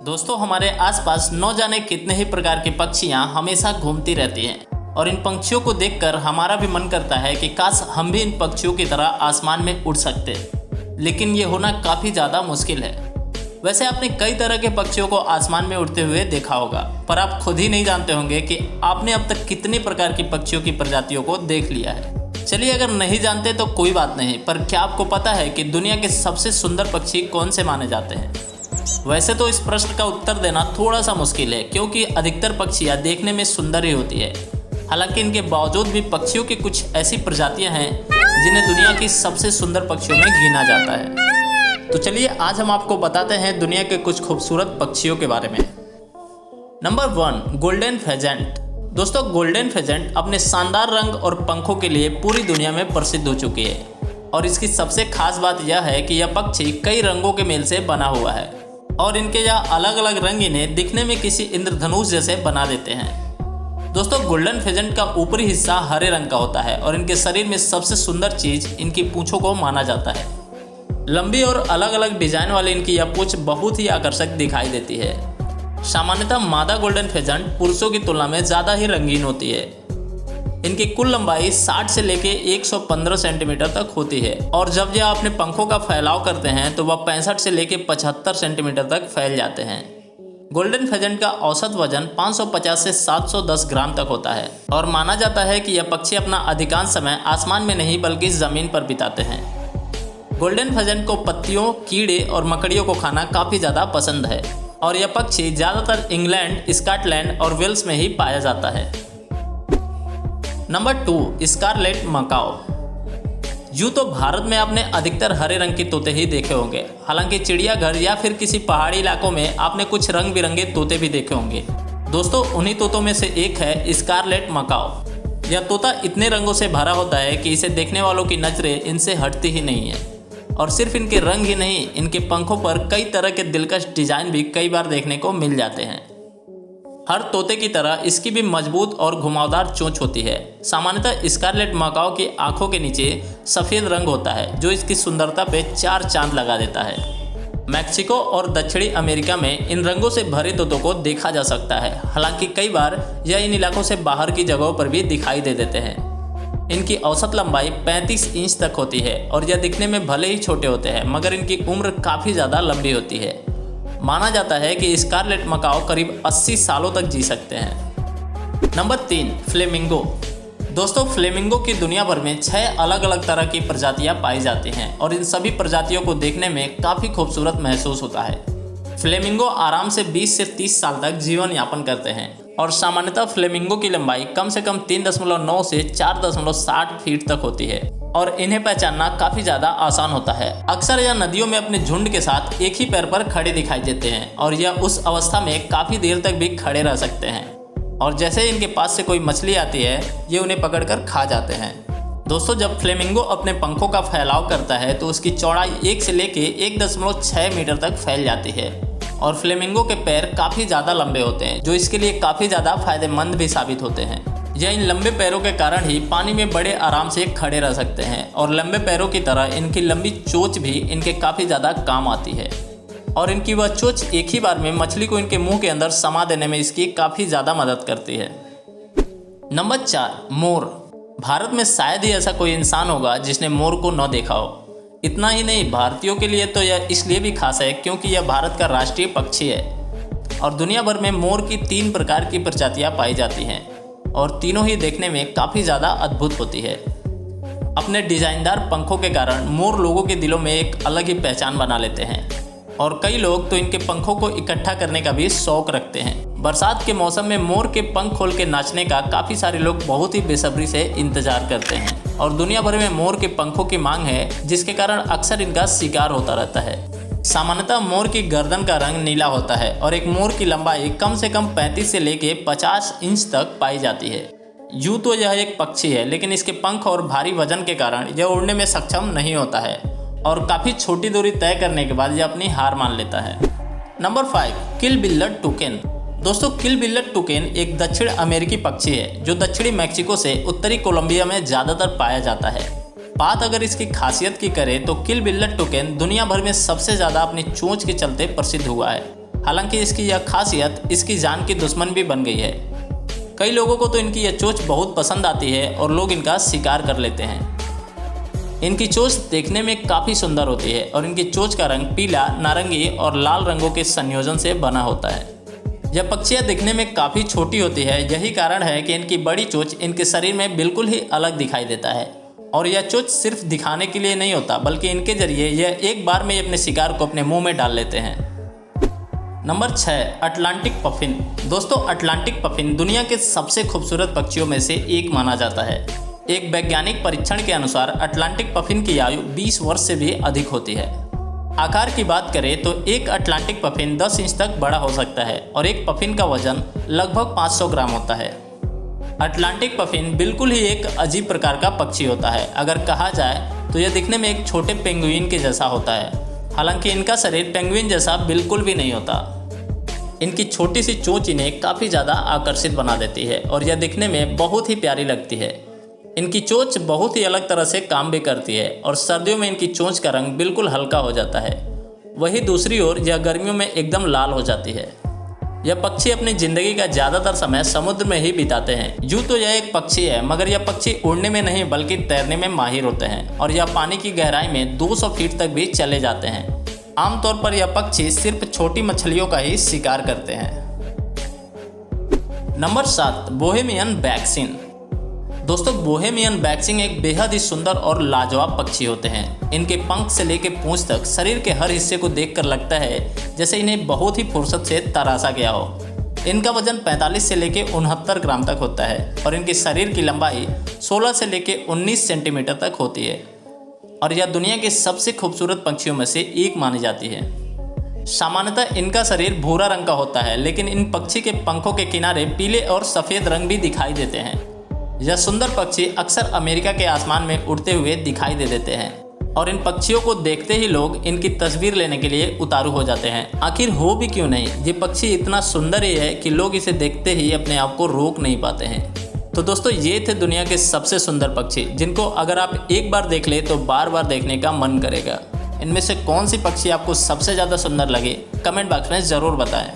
दोस्तों, हमारे आसपास न जाने कितने ही प्रकार की पक्षियां हमेशा घूमती रहती हैं और इन पंछियों को देखकर हमारा भी मन करता है कि काश हम भी इन पक्षियों की तरह आसमान में उड़ सकते। लेकिन ये होना काफ़ी ज़्यादा मुश्किल है। वैसे आपने कई तरह के पक्षियों को आसमान में उड़ते हुए देखा होगा, पर आप खुद ही नहीं जानते होंगे कि आपने अब तक कितने प्रकार की पक्षियों की प्रजातियों को देख लिया है। चलिए, अगर नहीं जानते तो कोई बात नहीं, पर क्या आपको पता है कि दुनिया के सबसे सुंदर पक्षी कौन से माने जाते हैं? वैसे तो इस प्रश्न का उत्तर देना थोड़ा सा मुश्किल है, क्योंकि अधिकतर पक्षियाँ देखने में सुंदर ही होती है। हालांकि इनके बावजूद भी पक्षियों की कुछ ऐसी प्रजातियां हैं जिन्हें दुनिया की सबसे सुंदर पक्षियों में गिना जाता है। तो चलिए, आज हम आपको बताते हैं दुनिया के कुछ खूबसूरत पक्षियों के बारे में। Number 1, golden pheasant. दोस्तों, गोल्डन फेजेंट अपने शानदार रंग और पंखों के लिए पूरी दुनिया में प्रसिद्ध हो चुकी है और इसकी सबसे खास बात यह है कि यह पक्षी कई रंगों के मेल से बना हुआ है और इनके यह अलग अलग रंग इन्हें दिखने में किसी इंद्रधनुष जैसे बना देते हैं। दोस्तों, गोल्डन फेजेंट का ऊपरी हिस्सा हरे रंग का होता है और इनके शरीर में सबसे सुंदर चीज इनकी पूंछों को माना जाता है। लंबी और अलग अलग डिजाइन वाली इनकी यह पूंछ बहुत ही आकर्षक दिखाई देती है। सामान्यतः मादा गोल्डन फेजेंट पुरुषों की तुलना में ज़्यादा ही रंगीन होती है। इनकी कुल लंबाई 60 से लेके 115 सेंटीमीटर तक होती है और जब यह अपने पंखों का फैलाव करते हैं तो वह 65 से लेके 75 सेंटीमीटर तक फैल जाते हैं। गोल्डन फेजेंट का औसत वजन 550 से 710 ग्राम तक होता है और माना जाता है कि यह पक्षी अपना अधिकांश समय आसमान में नहीं बल्कि ज़मीन पर बिताते हैं। गोल्डन फेजेंट को पत्तियों, कीड़े और मकड़ियों को खाना काफ़ी ज़्यादा पसंद है और यह पक्षी ज़्यादातर इंग्लैंड, स्कॉटलैंड और वेल्स में ही पाया जाता है। Number 2, scarlet macaw. यूँ तो भारत में आपने अधिकतर हरे रंग के तोते ही देखे होंगे, हालांकि चिड़ियाघर या फिर किसी पहाड़ी इलाकों में आपने कुछ रंग बिरंगे तोते भी देखे होंगे। दोस्तों, उन्हीं तोतों में से एक है स्कारलेट मकाओ। यह तोता इतने रंगों से भरा होता है कि इसे देखने वालों की नज़रें इनसे हटती ही नहीं है और सिर्फ इनके रंग ही नहीं, इनके पंखों पर कई तरह के दिलकश डिजाइन भी कई बार देखने को मिल जाते हैं। हर तोते की तरह इसकी भी मजबूत और घुमावदार चोंच होती है। सामान्यतः स्कारलेट मकाओ की आंखों के नीचे सफ़ेद रंग होता है जो इसकी सुंदरता पे 4 चांद लगा देता है। मैक्सिको और दक्षिणी अमेरिका में इन रंगों से भरे तोतों को देखा जा सकता है, हालांकि कई बार यह इन इलाकों से बाहर की जगहों पर भी दिखाई दे देते हैं। इनकी औसत लंबाई 35 इंच तक होती है और यह दिखने में भले ही छोटे होते हैं, मगर इनकी उम्र काफ़ी ज़्यादा लंबी होती है। माना जाता है कि स्कारलेट मकाओ करीब 80 सालों तक जी सकते हैं। Number 3, flamingo. दोस्तों, फ्लेमिंगो की दुनिया भर में 6 अलग अलग तरह की प्रजातियां पाई जाती हैं और इन सभी प्रजातियों को देखने में काफ़ी खूबसूरत महसूस होता है। फ्लेमिंगो आराम से 20 से 30 साल तक जीवन यापन करते हैं और सामान्यतः फ्लेमिंगो की लंबाई कम से कम 3.9 से 4.60 फीट तक होती है और इन्हें पहचानना काफ़ी ज़्यादा आसान होता है। अक्सर यह नदियों में अपने झुंड के साथ एक ही पैर पर खड़े दिखाई देते हैं और यह उस अवस्था में काफ़ी देर तक भी खड़े रह सकते हैं और जैसे ही इनके पास से कोई मछली आती है, ये उन्हें पकड़कर खा जाते हैं। दोस्तों, जब फ्लेमिंगो अपने पंखों का फैलाव करता है तो उसकी चौड़ाई 1 से लेके 1.6 मीटर तक फैल जाती है और फ्लेमिंगो के पैर काफ़ी ज़्यादा लंबे होते हैं जो इसके लिए काफ़ी ज़्यादा फायदेमंद भी साबित होते हैं। यह इन लंबे पैरों के कारण ही पानी में बड़े आराम से खड़े रह सकते हैं और लंबे पैरों की तरह इनकी लंबी चोंच भी इनके काफ़ी ज़्यादा काम आती है और इनकी वह चोंच एक ही बार में मछली को इनके मुंह के अंदर समा देने में इसकी काफ़ी ज़्यादा मदद करती है। नंबर 4, मोर। भारत में शायद ही ऐसा कोई इंसान होगा जिसने मोर को न देखा हो। इतना ही नहीं, भारतीयों के लिए तो यह इसलिए भी खास है क्योंकि यह भारत का राष्ट्रीय पक्षी है और दुनिया भर में मोर की 3 प्रकार की प्रजातियां पाई जाती हैं और तीनों ही देखने में काफ़ी ज़्यादा अद्भुत होती है। अपने डिजाइनदार पंखों के कारण मोर लोगों के दिलों में एक अलग ही पहचान बना लेते हैं और कई लोग तो इनके पंखों को इकट्ठा करने का भी शौक रखते हैं। बरसात के मौसम में मोर के पंख खोल के नाचने का काफ़ी सारे लोग बहुत ही बेसब्री से इंतजार करते हैं और दुनिया भर में मोर के पंखों की मांग है, जिसके कारण अक्सर इनका शिकार होता रहता है। सामान्यतः मोर की गर्दन का रंग नीला होता है और एक मोर की लंबाई कम से कम 35 से लेके 50 इंच तक पाई जाती है। यूँ तो यह एक पक्षी है, लेकिन इसके पंख और भारी वजन के कारण यह उड़ने में सक्षम नहीं होता है और काफ़ी छोटी दूरी तय करने के बाद यह अपनी हार मान लेता है। Number 5, किलबिल्लट toucan. दोस्तों, किलबिल्लट टुकेन एक दक्षिण अमेरिकी पक्षी है जो दक्षिणी मैक्सिको से उत्तरी कोलंबिया में ज़्यादातर पाया जाता है। बात अगर इसकी खासियत की करें तो किल बिल्ला टुकेन दुनिया भर में सबसे ज़्यादा अपनी चोंच के चलते प्रसिद्ध हुआ है। हालांकि इसकी यह खासियत इसकी जान की दुश्मन भी बन गई है। कई लोगों को तो इनकी यह चोंच बहुत पसंद आती है और लोग इनका शिकार कर लेते हैं। इनकी चोंच देखने में काफ़ी सुंदर होती है और इनकी चोंच का रंग पीला, नारंगी और लाल रंगों के संयोजन से बना होता है। यह पक्षियाँ दिखने में काफ़ी छोटी होती है, यही कारण है कि इनकी बड़ी चोंच इनके शरीर में बिल्कुल ही अलग दिखाई देता है। और यह चोंच सिर्फ दिखाने के लिए नहीं होता, बल्कि इनके जरिए यह एक बार में अपने शिकार को अपने मुंह में डाल लेते हैं। Number 6, Atlantic puffin. दोस्तों, अटलांटिक पफिन दुनिया के सबसे खूबसूरत पक्षियों में से एक माना जाता है। एक वैज्ञानिक परीक्षण के अनुसार अटलांटिक पफिन की आयु 20 वर्ष से भी अधिक होती है। आकार की बात करें तो एक अटलांटिक पफिन 10 इंच तक बड़ा हो सकता है और एक पफिन का वजन लगभग 500 ग्राम होता है। अटलांटिक पफिन बिल्कुल ही एक अजीब प्रकार का पक्षी होता है। अगर कहा जाए तो यह दिखने में एक छोटे पेंगुइन के जैसा होता है। हालांकि इनका शरीर पेंगुइन जैसा बिल्कुल भी नहीं होता। इनकी छोटी सी चोंच इन्हें काफ़ी ज़्यादा आकर्षित बना देती है और यह दिखने में बहुत ही प्यारी लगती है। इनकी चोंच बहुत ही अलग तरह से काम भी करती है और सर्दियों में इनकी चोंच का रंग बिल्कुल हल्का हो जाता है। वहीं दूसरी ओर यह गर्मियों में एकदम लाल हो जाती है। यह पक्षी अपनी ज़िंदगी का ज़्यादातर समय समुद्र में ही बिताते हैं। यूँ तो यह एक पक्षी है, मगर यह पक्षी उड़ने में नहीं बल्कि तैरने में माहिर होते हैं और यह पानी की गहराई में 200 फीट तक भी चले जाते हैं। आमतौर पर यह पक्षी सिर्फ छोटी मछलियों का ही शिकार करते हैं। Number 7, Bohemian vaccine. दोस्तों, बोहेमियन बैक्सिन एक बेहद ही सुंदर और लाजवाब पक्षी होते हैं। इनके पंख से लेकर पूंछ तक शरीर के हर हिस्से को देखकर लगता है जैसे इन्हें बहुत ही फुर्सत से तराशा गया हो। इनका वजन 45 से लेकर 69 ग्राम तक होता है और इनके शरीर की लंबाई 16 से लेकर 19 सेंटीमीटर तक होती है और यह दुनिया के सबसे खूबसूरत पक्षियों में से एक मानी जाती है। सामान्यतः इनका शरीर भूरा रंग का होता है, लेकिन इन पक्षी के पंखों के किनारे पीले और सफ़ेद रंग भी दिखाई देते हैं। यह सुंदर पक्षी अक्सर अमेरिका के आसमान में उड़ते हुए दिखाई दे देते हैं और इन पक्षियों को देखते ही लोग इनकी तस्वीर लेने के लिए उतारू हो जाते हैं। आखिर हो भी क्यों नहीं, ये पक्षी इतना सुंदर ही है कि लोग इसे देखते ही अपने आप को रोक नहीं पाते हैं। तो दोस्तों, ये थे दुनिया के सबसे सुंदर पक्षी, जिनको अगर आप एक बार देख ले तो बार बार देखने का मन करेगा। इनमें से कौन सी पक्षी आपको सबसे ज़्यादा सुंदर लगे, कमेंट बॉक्स में ज़रूर बताएं।